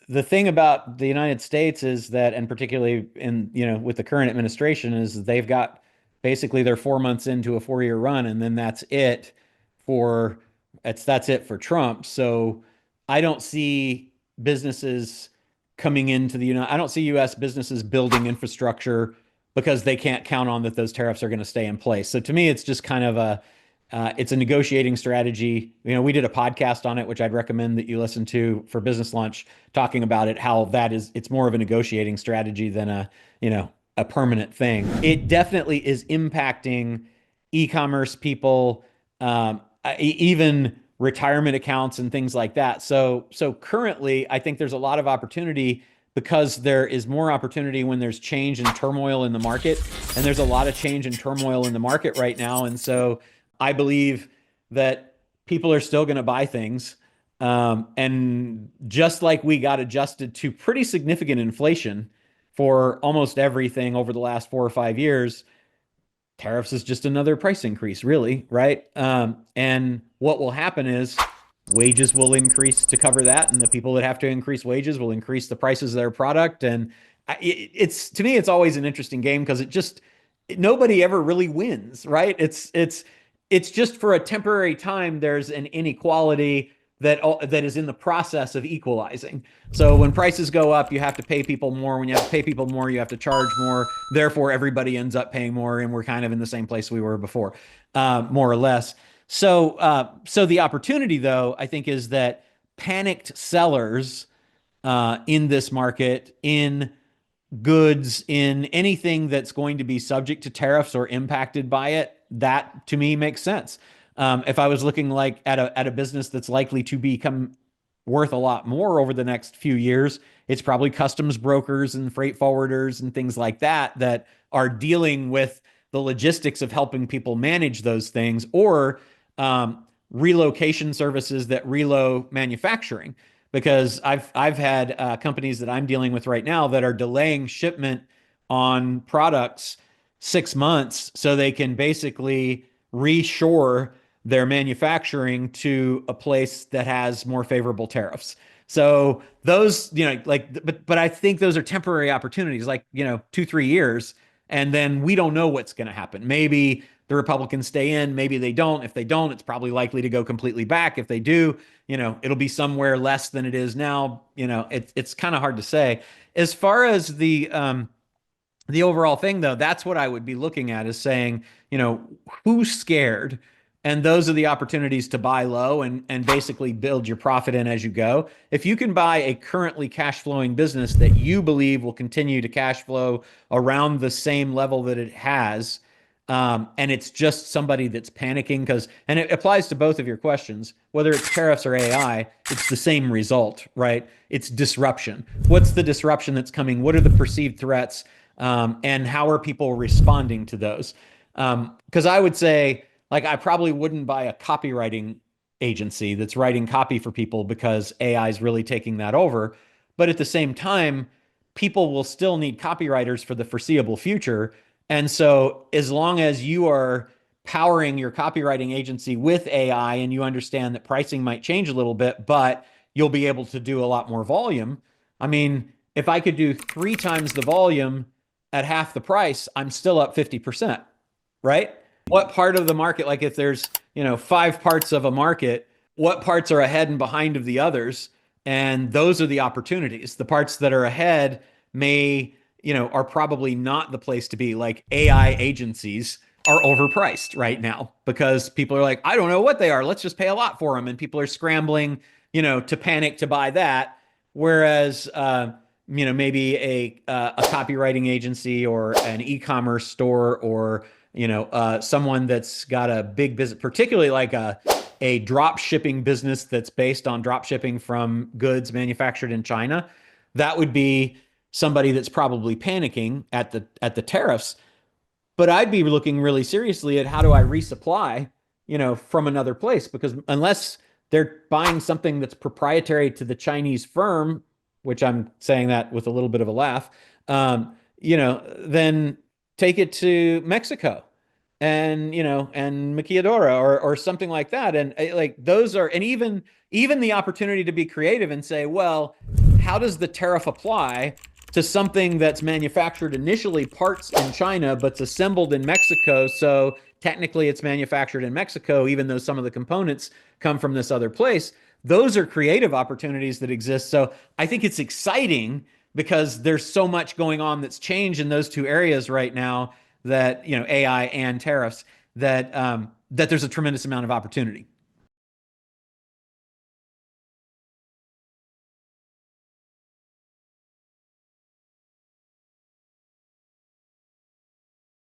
the thing about the United States is that, and particularly in, with the current administration, is they've got basically they're 4 months into a 4-year run, and then for that's it for Trump. So I don't see businesses coming into the United. I don't see U.S. businesses building infrastructure because they can't count on that those tariffs are going to stay in place. So to me, it's just kind of it's a negotiating strategy. We did a podcast on it, which I'd recommend that you listen to for Business Lunch, talking about it, how it's more of a negotiating strategy than a permanent thing. It definitely is impacting e-commerce people, even retirement accounts and things like that. So currently, I think there's a lot of opportunity because there is more opportunity when there's change and turmoil in the market. And there's a lot of change and turmoil in the market right now. And so I believe that people are still going to buy things. And just like we got adjusted to pretty significant inflation for almost everything over the last 4 or 5 years, tariffs is just another price increase, really, right? And what will happen is wages will increase to cover that, and the people that have to increase wages will increase the prices of their product. And it's to me, it's always an interesting game because nobody ever really wins, right? It's just for a temporary time. There's an inequality that is in the process of equalizing. So when prices go up, you have to pay people more. When you have to pay people more, you have to charge more. Therefore, everybody ends up paying more, and we're kind of in the same place we were before, more or less. So the opportunity, though, I think, is that panicked sellers in this market, in goods, in anything that's going to be subject to tariffs or impacted by it, that to me makes sense. If I was looking like at a business that's likely to become worth a lot more over the next few years, it's probably customs brokers and freight forwarders and things like that are dealing with the logistics of helping people manage those things, or relocation services that relo manufacturing. Because I've had companies that I'm dealing with right now that are delaying shipment on products 6 months so they can basically reshore their manufacturing to a place that has more favorable tariffs. So those, but I think those are temporary opportunities, like, 2, 3 years, and then we don't know what's going to happen. Maybe the Republicans stay in, maybe they don't. If they don't, it's probably likely to go completely back. If they do, it'll be somewhere less than it is now. It's kind of hard to say. As far as the overall thing, though, that's what I would be looking at, is saying, who's scared? And those are the opportunities to buy low and basically build your profit in as you go. If you can buy a currently cash flowing business that you believe will continue to cash flow around the same level that it has, and it's just somebody that's panicking, and it applies to both of your questions, whether it's tariffs or AI, it's the same result, right? It's disruption. What's the disruption that's coming? What are the perceived threats? And how are people responding to those? Because I would say, like, I probably wouldn't buy a copywriting agency that's writing copy for people because AI is really taking that over. But at the same time, people will still need copywriters for the foreseeable future. And so as long as you are powering your copywriting agency with AI and you understand that pricing might change a little bit, but you'll be able to do a lot more volume. I mean, if I could do 3 times the volume at half the price, I'm still up 50%, right? What part of the market, like if there's, 5 parts of a market, what parts are ahead and behind of the others? And those are the opportunities. The parts that are ahead are probably not the place to be. Like AI agencies are overpriced right now because people are like, I don't know what they are. Let's just pay a lot for them. And people are scrambling, to panic to buy that. Whereas, maybe a copywriting agency or an e-commerce store, or someone that's got a big business, particularly like a drop shipping business that's based on drop shipping from goods manufactured in China, that would be somebody that's probably panicking at the tariffs. But I'd be looking really seriously at how do I resupply, from another place, because unless they're buying something that's proprietary to the Chinese firm, which I'm saying that with a little bit of a laugh, then take it to Mexico. and and maquiadora or something like that. And like those are, and even the opportunity to be creative and say, well, how does the tariff apply to something that's manufactured initially parts in China but's assembled in Mexico? So technically it's manufactured in Mexico, even though some of the components come from this other place. Those are creative opportunities that exist. So I think it's exciting because there's so much going on that's changed in those two areas right now, that AI and tariffs, that there's a tremendous amount of opportunity.